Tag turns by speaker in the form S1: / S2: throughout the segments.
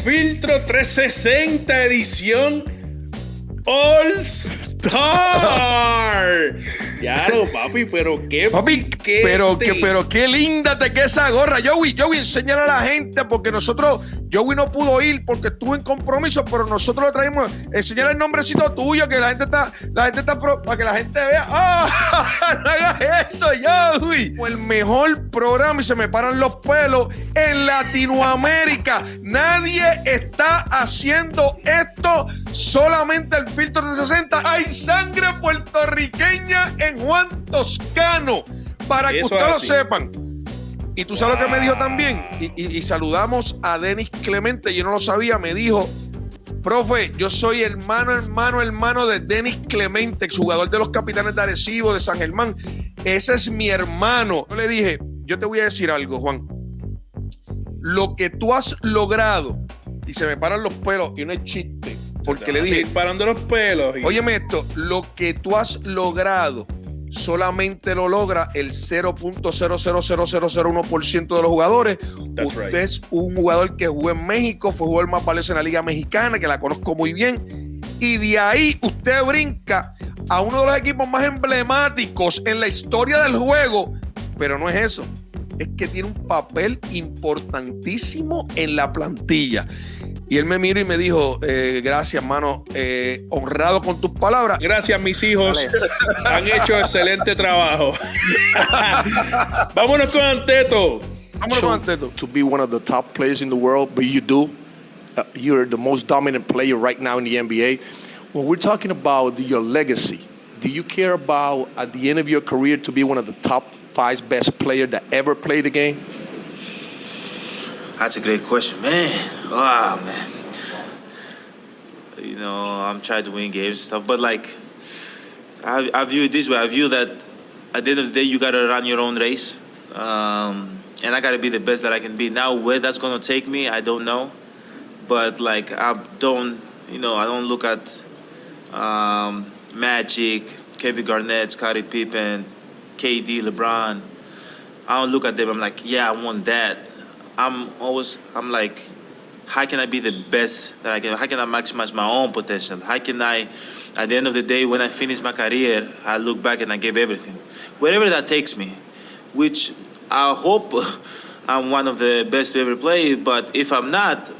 S1: Filtro 360 edición All Star. Ya lo, papi, pero qué piquete.
S2: Pero qué linda te queda esa gorra. Joey, enséñale a la gente, porque Joey no pudo ir porque estuvo en compromiso, pero nosotros le traímos. Enséñale el nombrecito tuyo, que la gente está para que la gente vea. No hagas eso, Joey. El mejor programa, y se me paran los pelos, en Latinoamérica. Nadie está haciendo esto, solamente el Filtro 360. Hay sangre puertorriqueña en Juan Toscano, para que ustedes lo sepan. Y tú sabes lo que me dijo también, y saludamos a Denis Clemente, yo no lo sabía, me dijo: profe, yo soy hermano de Denis Clemente, exjugador de los Capitanes de Arecibo, de San Germán. Ese es mi hermano. Yo le dije: yo te voy a decir algo, Juan. Lo que tú has logrado, y se me paran los pelos, y no es chiste, porque le dije,
S1: parando los pelos.
S2: Óyeme esto, lo que tú has logrado solamente lo logra el 0.00001% de los jugadores. Usted es un jugador que jugó en México, fue jugador más valioso en la Liga Mexicana, que la conozco muy bien, y de ahí usted brinca a uno de los equipos más emblemáticos en la historia del juego. Pero no es eso, es que tiene un papel importantísimo en la plantilla. Y él me miró y me dijo: gracias, hermano, honrado con tus palabras.
S1: Gracias, mis hijos. Han hecho excelente trabajo. Vámonos con Anteto.
S3: To be one of the top players in the world, but you're the most dominant player right now in the NBA. When we're talking about your legacy, do you care about, at the end of your career, to be one of the top 5 best players that ever played the game?
S4: That's a great question, man. Wow, man. You know, I'm trying to win games and stuff, but like, I view it this way. I view that at the end of the day, you gotta run your own race, and I gotta be the best that I can be. Now, where that's gonna take me, I don't know, but like, I don't look at Magic, Kevin Garnett, Scottie Pippen, KD, LeBron. I don't look at them. I'm like, yeah, I want that. I'm like, how can I be the best that I can? How can I maximize my own potential? How can I, at the end of the day, when I finish my career, I look back and I give everything, wherever that takes me, which I hope I'm one of the best to ever play. But if I'm not,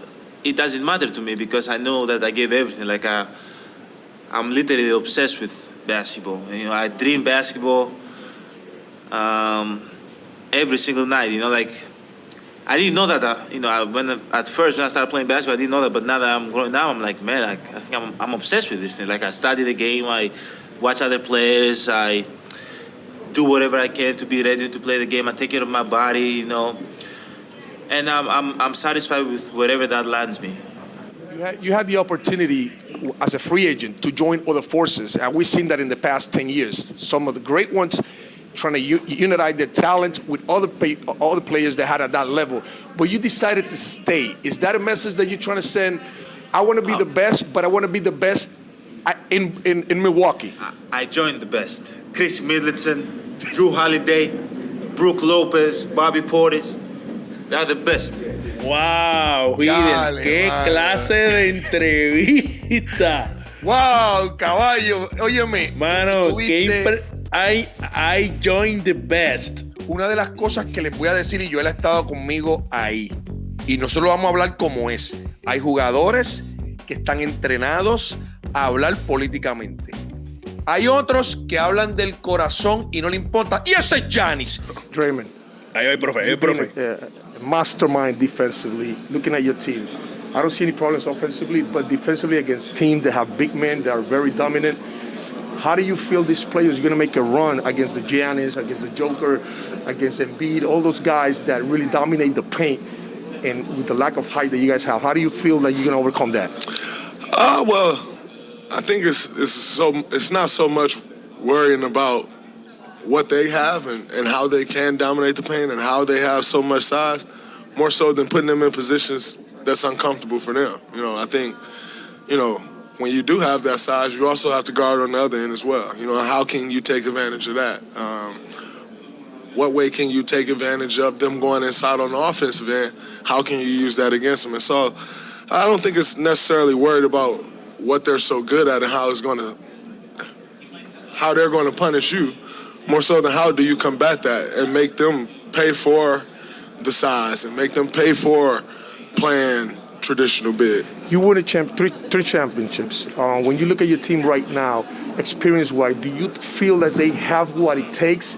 S4: it doesn't matter to me, because I know that I gave everything. Like I'm literally obsessed with basketball. You know, I dream basketball every single night. You know, like, I didn't know that. At first when I started playing basketball, I didn't know that. But now that I'm growing now, I'm like, man, I think I'm obsessed with this thing. Like, I study the game, I watch other players, I do whatever I can to be ready to play the game. I take care of my body, you know, and I'm satisfied with wherever that lands me.
S3: You had the opportunity as a free agent to join other forces, and we've seen that in the past 10 years. Some of the great ones trying to unite their talent with all the players they had at that level. But you decided to stay. Is that a message that you're trying to send? I want to be the best, but I want to be the best in Milwaukee.
S4: I joined the best. Chris Middleton, Drew Holiday, Brook Lopez, Bobby Portis. They're the best.
S1: Wow, Fidel, qué clase de entrevista.
S2: Wow, caballo. Óyeme,
S1: mano, I joined the best.
S2: Una de las cosas que les voy a decir, y Joel ha estado conmigo ahí, y nosotros vamos a hablar como es. Hay jugadores que están entrenados a hablar políticamente. Hay otros que hablan del corazón y no le importa. Y ese es Giannis.
S3: Draymond.
S1: Ahí, profe.
S3: Mastermind defensively, looking at your team. I don't see any problems offensively, but defensively against teams that have big men that are very dominant. How do you feel these players are going to make a run against the Giannis, against the Joker, against Embiid, all those guys that really dominate the paint, and with the lack of height that you guys have? How do you feel that you're going to overcome that?
S5: Well, I think it's not so much worrying about what they have and how they can dominate the paint and how they have so much size, more so than putting them in positions that's uncomfortable for them. You know, I think, when you do have that size, you also have to guard on the other end as well. You know, how can you take advantage of that? What way can you take advantage of them going inside on the offensive end? How can you use that against them? And so I don't think it's necessarily worried about what they're so good at and how they're going to punish you, more so than how do you combat that and make them pay for the size and make them pay for playing traditional big.
S3: You won three championships. When you look at your team right now, experience-wise, do you feel that they have what it takes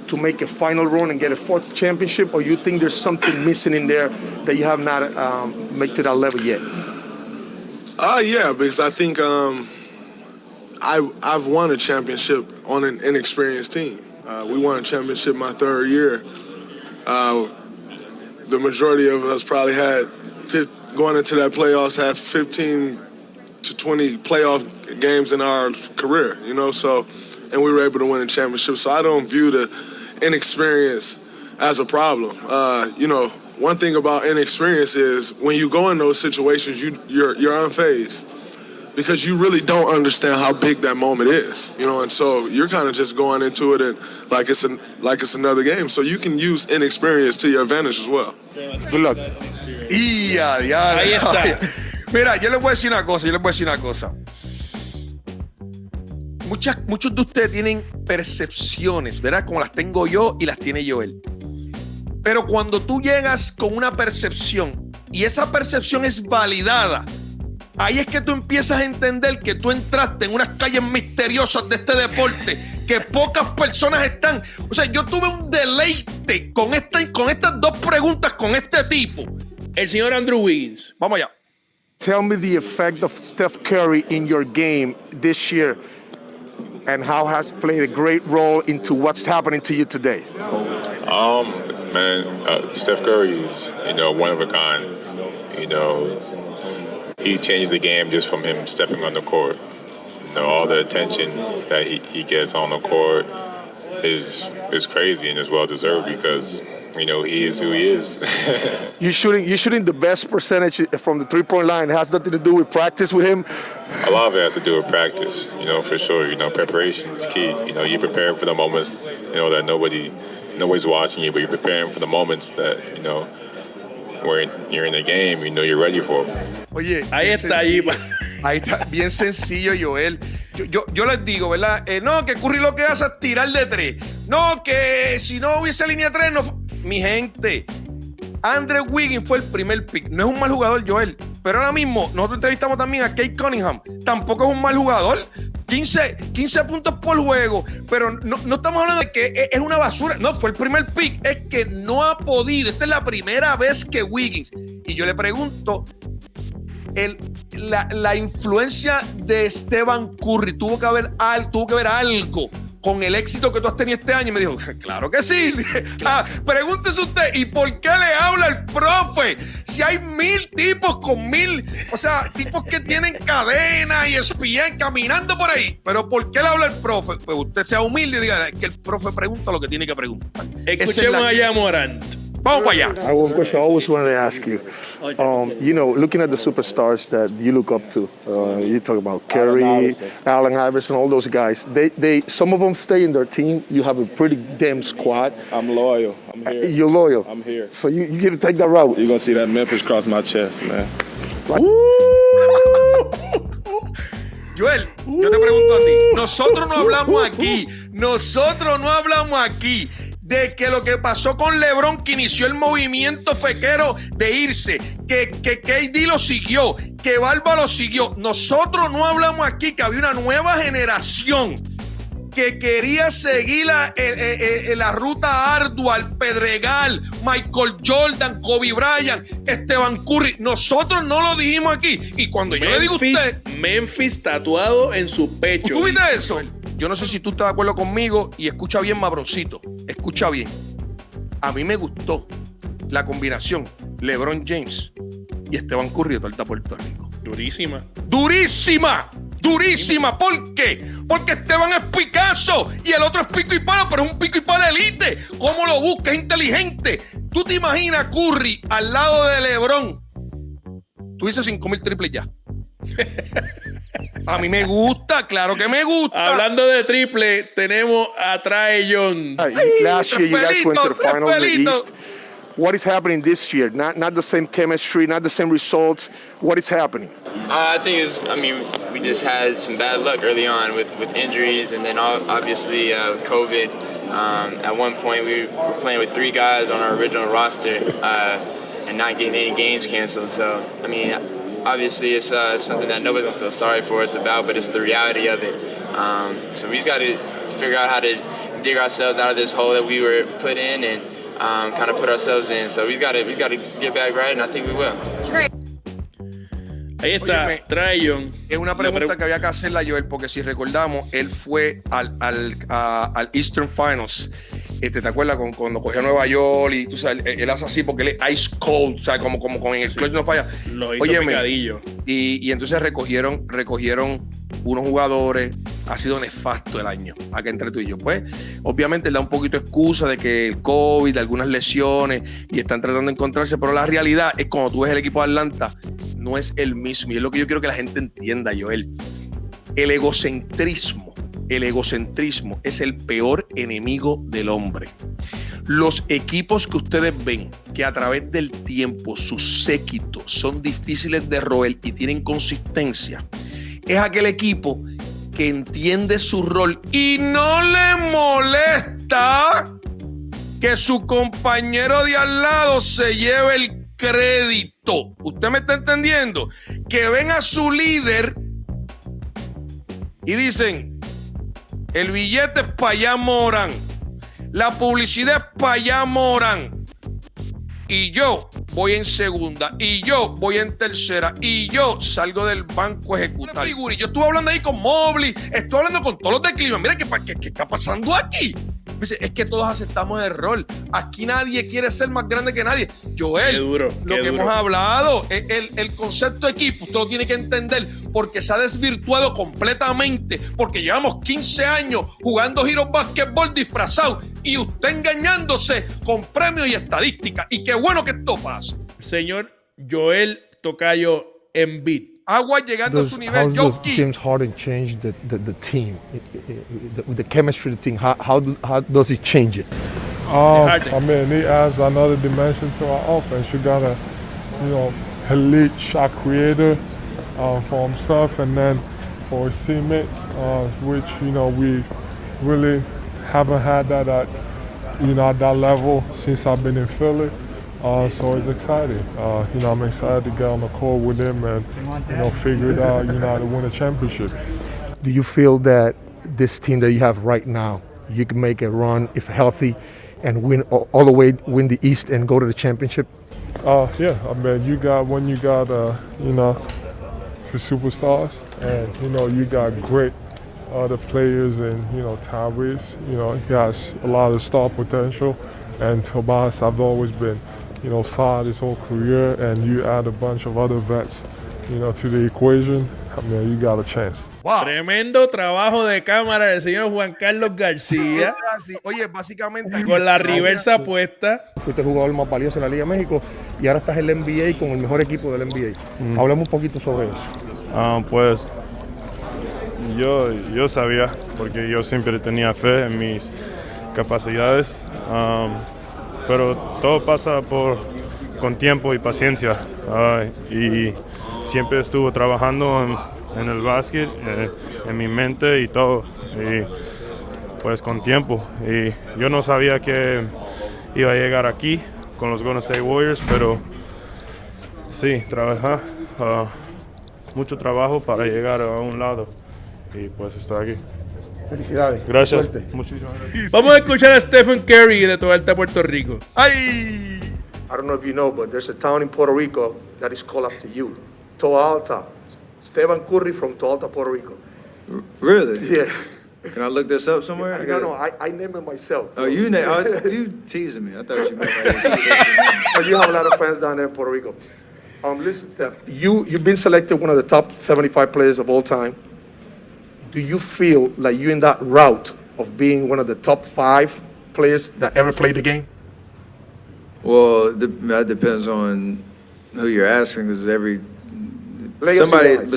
S3: to make a final run and get a fourth championship, or you think there's something missing in there that you have not made to that level yet?
S5: Yeah, because I think I've won a championship on an inexperienced team. We won a championship my third year. The majority of us probably had, going into that playoffs, had 15 to 20 playoff games in our career, so, and we were able to win a championship. So I don't view the inexperience as a problem. One thing about inexperience is when you go in those situations, you're unfazed because you really don't understand how big that moment is, and so you're kind of just going into it and like it's another game. So you can use inexperience to your advantage as well.
S3: Good luck.
S2: Ahí está. Mira, yo les voy a decir una cosa. Muchos de ustedes tienen percepciones, ¿verdad? Como las tengo yo y las tiene Joel. Pero cuando tú llegas con una percepción y esa percepción es validada, ahí es que tú empiezas a entender que tú entraste en unas calles misteriosas de este deporte que pocas personas están. O sea, yo tuve un deleite con estas dos preguntas con este tipo.
S1: El señor Andrew Wiggins.
S2: Vamos allá.
S3: Tell me the effect of Steph Curry in your game this year and how has played a great role into what's happening to you today.
S6: Steph Curry is, one of a kind. He changed the game just from him stepping on the court. All the attention that he gets on the court is crazy and is well deserved because he is who he is.
S3: You're shooting the best percentage from the three-point line. It has nothing to do with practice with him.
S6: A lot of it has to do with practice, for sure. Preparation is key. You prepare for the moments, that nobody's watching you, but you're preparing for the moments that, where you're in the game, you're ready for.
S2: Oye,
S1: ahí está, ahí
S2: está, bien sencillo, Joel. Yo les digo, ¿verdad? No, que Curry lo que hace es tirar de tres. No, que si no hubiese línea 3, no. Mi gente, Andrew Wiggins fue el primer pick. No es un mal jugador, Joel. Pero ahora mismo, nosotros entrevistamos también a Kate Cunningham. Tampoco es un mal jugador. 15 puntos por juego. Pero no estamos hablando de que es una basura. No, fue el primer pick. Es que no ha podido. Esta es la primera vez que Wiggins. Y yo le pregunto, la influencia de Stephen Curry tuvo que ver algo con el éxito que tú has tenido este año. Y me dijo, claro que sí. Pregúntese usted, ¿y por qué le habla el profe? Si hay 1000 tipos con 1000, tipos que tienen cadena y ESPN caminando por ahí. Pero ¿por qué le habla el profe? Pues usted sea humilde y diga que el profe pregunta lo que tiene que preguntar.
S1: Escuchemos allá a Morant.
S2: Vamos para allá.
S3: I have one question I always wanted to ask you. Looking at the superstars that you look up to, you talk about Curry, Allen Iverson, all those guys. They some of them stay in their team. You have a pretty damn squad.
S7: I'm loyal. I'm here.
S3: You're loyal.
S7: I'm here.
S3: So you get to take that route.
S7: You're going to see that Memphis cross my chest, man.
S2: Joel, yo te pregunto a ti. Nosotros no hablamos aquí de que lo que pasó con Lebron, que inició el movimiento fequero de irse, que KD lo siguió, que Barba lo siguió. Nosotros no hablamos aquí que había una nueva generación que quería seguir la ruta ardua, el Pedregal, Michael Jordan, Kobe Bryant, Stephen Curry. Nosotros no lo dijimos aquí. Y cuando yo le digo a usted...
S1: Memphis tatuado en su pecho.
S2: ¿Tú viste eso? Yo no sé si tú estás de acuerdo conmigo y escucha bien, Mabroncito. Escucha bien. A mí me gustó la combinación Lebron James y Stephen Curry de Torta Puerto Rico.
S1: Durísima.
S2: ¿Por qué? Porque Esteban es Picasso y el otro es pico y palo, pero es un pico y palo elite. ¿Cómo lo busca? Es inteligente. ¿Tú te imaginas Curry al lado de LeBron? Tú dices 5,000 triples ya. A mí me gusta, claro que me gusta.
S1: Hablando de triple, tenemos a Trae Young.
S3: Last year you guys went to the final of the East. What is happening this year? Not the same chemistry, not the same results. What is happening?
S8: I think we just had some bad luck early on with injuries, and then obviously COVID. At one point, we were playing with 3 guys on our original roster and not getting any games canceled. So, obviously, it's something that nobody's gonna feel sorry for us about, but it's the reality of it. So we just got to figure out how to dig ourselves out of this hole that we were put in and kind of put ourselves in. So we just got to get back right, and I think we will.
S1: Ahí está,
S2: Óyeme,
S1: Trae Young.
S2: Es una pregunta que había que hacerle a Joel, porque si recordamos, él fue al Eastern Finals. ¿Te acuerdas cuando cogió a Nueva York? Y tú sabes, él hace así porque él es ice cold, ¿sabes? Como en el clutch no falla.
S1: Lo hizo
S2: Óyeme,
S1: picadillo.
S2: y entonces recogieron unos jugadores. Ha sido nefasto el año, acá entre tú y yo. Pues, obviamente, él da un poquito de excusa de que el COVID, de algunas lesiones, y están tratando de encontrarse, pero la realidad es cuando tú ves el equipo de Atlanta, no es el mismo. Y es lo que yo quiero que la gente entienda, Joel. El egocentrismo es el peor enemigo del hombre. Los equipos que ustedes ven que a través del tiempo sus séquitos son difíciles de roer y tienen consistencia, es aquel equipo que entiende su rol y no le molesta que su compañero de al lado se lleve el crédito. ¿Usted me está entendiendo? Que ven a su líder y dicen: el billete es para allá, Morant. La publicidad es para allá, Morant. Y yo voy en segunda, y yo voy en tercera, y yo salgo del banco ejecutivo. Yo estuve hablando ahí con Mobley, estuve hablando con todos los de Cleveland. Mira, ¿qué está pasando aquí? Dice, es que todos aceptamos el rol. Aquí nadie quiere ser más grande que nadie. Joel,
S1: Qué duro,
S2: lo que hemos hablado, el concepto de equipo, usted lo tiene que entender, porque se ha desvirtuado completamente, porque llevamos 15 años jugando Hero Basketball disfrazado y usted engañándose con premios y estadísticas. Y qué bueno que esto pasa.
S1: Señor Joel Tocayo Embiid.
S2: Agua llegando a su nivel.
S9: How does James Harden change the team, the chemistry of the team? How does he change it?
S10: I mean, he adds another dimension to our offense. You got a, elite shot creator for himself, and then for his teammates, which we really haven't had that at at that level since I've been in Philly. So it's exciting. I'm excited to get on the court with him and figure it out. To win a championship.
S9: Do you feel that this team that you have right now, you can make a run if healthy, and win all the way, win the East and go to the championship?
S10: Yeah. I mean, you got the superstars, and you got great other players, and Tyrese. He has a lot of star potential, and Tobias. I've always been solid his whole career, and you add a bunch of other vets, to the equation. I mean, you got a chance.
S2: Wow.
S1: Tremendo trabajo de cámara del señor Juan Carlos García.
S2: Oye, básicamente
S1: Con la reversa puesta.
S9: Fuiste el jugador más valioso en la Liga de México y ahora estás en el NBA con el mejor equipo del NBA. Hablemos un poquito sobre eso.
S11: Pues yo sabía, porque yo siempre tenía fe en mis capacidades, pero todo pasa con tiempo y paciencia, y siempre estuve trabajando en el básquet, en mi mente y todo, y pues con tiempo. Y yo no sabía que iba a llegar aquí con los Golden State Warriors, pero sí, trabajé, mucho trabajo para llegar a un lado, y pues estoy aquí.
S9: Felicidades.
S11: Gracias. Muchísimas gracias.
S1: Vamos a escuchar a Stephen Curry de Toalta, Puerto Rico.
S2: ¡ay!
S3: I don't know if you know, but there's a town in Puerto Rico that is called after you. Toalta. Stephen Curry from Toalta, Puerto Rico.
S12: Really?
S3: Yeah.
S12: Can I look this up somewhere?
S3: I named it myself.
S12: Oh, you teasing me. I thought you meant
S3: But you have a lot of fans down there in Puerto Rico. Listen, Steph, you've been selected one of the top 75 players of all time. Do you feel like you're in that route of being one of the top 5 players that ever played the game?
S12: Well, that depends on who you're asking, because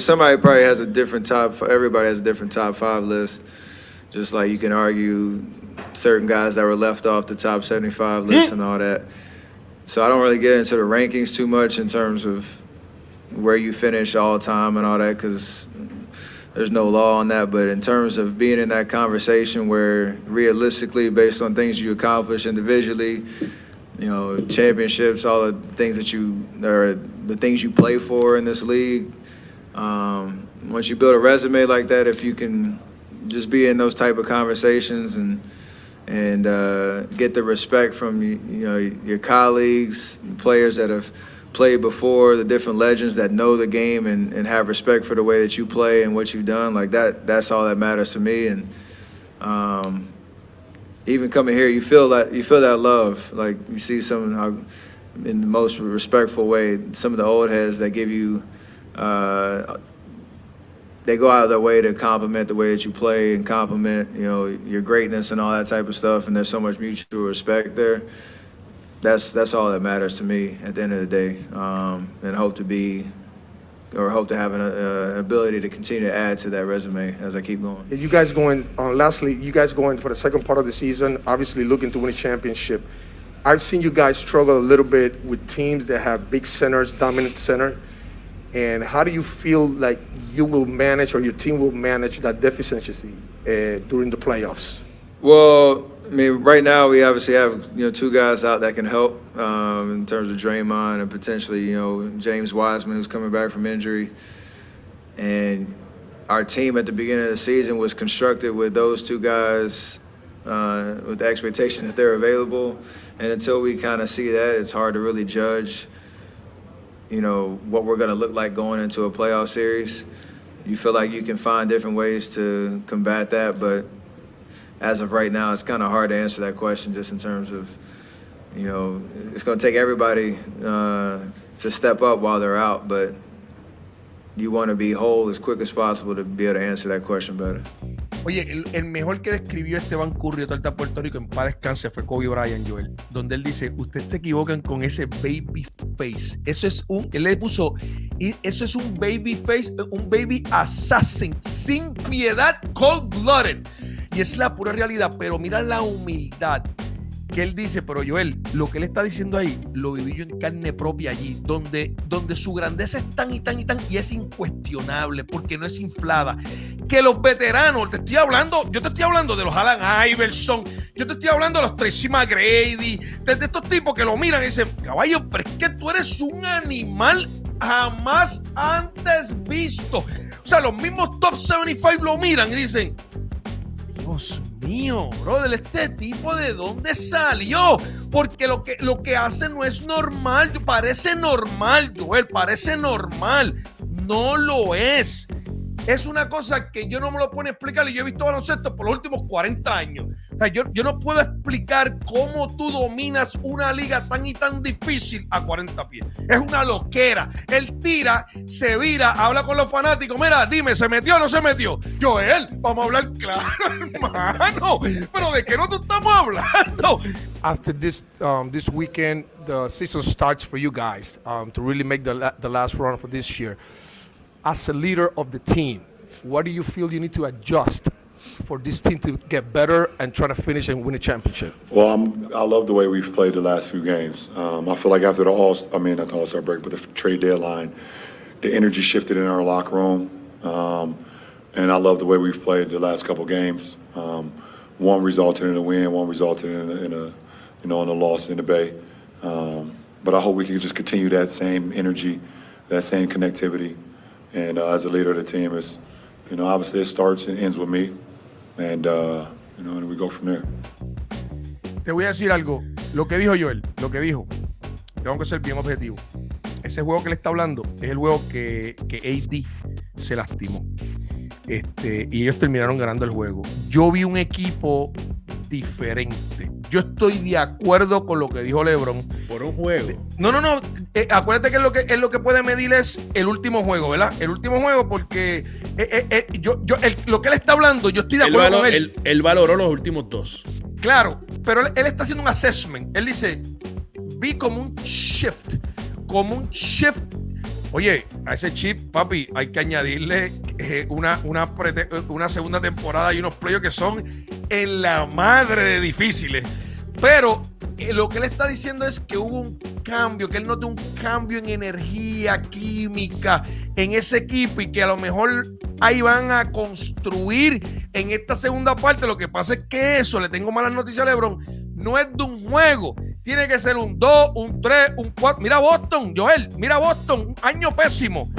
S12: somebody probably has a different everybody has a different top 5 list. Just like you can argue certain guys that were left off the top 75 list and all that. So I don't really get into the rankings too much in terms of where you finish all time and all that, because there's no law on that. But in terms of being in that conversation where realistically, based on things you accomplish individually, you know, championships, all the things that the things you play for in this league, once you build a resume like that, if you can just be in those type of conversations and get the respect from your colleagues, players that have played before, the different legends that know the game and have respect for the way that you play and what you've done, like that's all that matters to me. And even coming here, you feel that love. Like you see some, in the most respectful way, some of the old heads that give you, they go out of their way to compliment the way that you play and compliment, your greatness and all that type of stuff. And there's so much mutual respect there. That's all that matters to me at the end of the day. And hope to have an ability to continue to add to that resume as I keep going.
S3: You guys going, lastly, you guys going for the second part of the season, obviously looking to win a championship. I've seen you guys struggle a little bit with teams that have big centers, dominant center. And how do you feel like you will manage, or your team will manage, that deficiency during the playoffs?
S12: Well, I mean, right now we obviously have two guys out that can help in terms of Draymond and potentially James Wiseman, who's coming back from injury. And our team at the beginning of the season was constructed with those two guys with the expectation that they're available. And until we kind of see that, it's hard to really judge what we're going to look like going into a playoff series. You feel like you can find different ways to combat that, but as of right now, it's kind of hard to answer that question just in terms of, it's going to take everybody to step up while they're out, but you want to be whole as quick as possible to be able to answer that question better.
S2: Oye, el mejor que describió Esteban Curry, de Puerto Rico, en paz descanse, fue Kobe Bryant, Joel, donde él dice, ustedes se equivocan con ese baby face. Él le puso, eso es un baby face, un baby assassin, sin piedad, cold-blooded. Y es la pura realidad, pero mira la humildad que él dice. Pero Joel, lo que él está diciendo ahí, lo viví yo en carne propia allí, donde su grandeza es tan y es incuestionable, porque no es inflada. Que los veteranos, yo te estoy hablando de los Allen Iverson, yo te estoy hablando de los Tracy McGrady, de estos tipos que lo miran y dicen, caballo, pero es que tú eres un animal jamás antes visto. O sea, los mismos top 75 lo miran y dicen, Dios mío, brother, este tipo ¿de dónde salió? Porque lo que hace no es normal. Parece normal, Joel, parece normal. No lo es. Es una cosa que yo no me lo puedo explicar, y yo he visto baloncesto por los últimos 40 años. O sea, yo no puedo explicar cómo tú dominas una liga tan y tan difícil a 40 pies. Es una loquera. Él tira, se vira, habla con los fanáticos. Mira, dime, ¿se metió o no se metió? Joel, vamos a hablar claro, hermano. Pero ¿de qué no te estamos hablando?
S9: After this weekend, the season starts for you guys to really make the last run for this year. As a leader of the team, what do you feel you need to adjust for this team to get better and try to finish and win a championship?
S13: Well, I love the way we've played the last few games. I feel like after not the All-Star break, but the trade deadline, the energy shifted in our locker room. And I love the way we've played the last couple games. One resulted in a win, one resulted in a loss in the Bay. But I hope we can just continue that same energy, that same connectivity. And as a leader of the team, obviously it starts and ends with me, and and we go from there.
S2: Te voy a decir algo. Lo que dijo Joel, tengo que ser bien objetivo. Ese juego que le está hablando es el juego que AD se lastimó. Y ellos terminaron ganando el juego. Yo vi un equipo diferente. Yo estoy de acuerdo con lo que dijo Lebron.
S1: Por un juego.
S2: No. Acuérdate que lo que puede medir es el último juego, ¿verdad? El último juego, porque lo que él está hablando, yo estoy de acuerdo con él.
S1: Él valoró los últimos dos.
S2: Claro, pero él está haciendo un assessment. Él dice, vi como un shift. Oye, a ese chip, papi, hay que añadirle una segunda temporada y unos playoffs que son en la madre de difíciles. Pero lo que él está diciendo es que hubo un cambio, que él note un cambio en energía, química en ese equipo y que a lo mejor ahí van a construir en esta segunda parte. Lo que pasa es que eso, le tengo malas noticias a Lebron, no es de un juego. Tiene que ser un 2, un 3, un 4. Mira Boston, Joel, mira Boston, un año pésimo.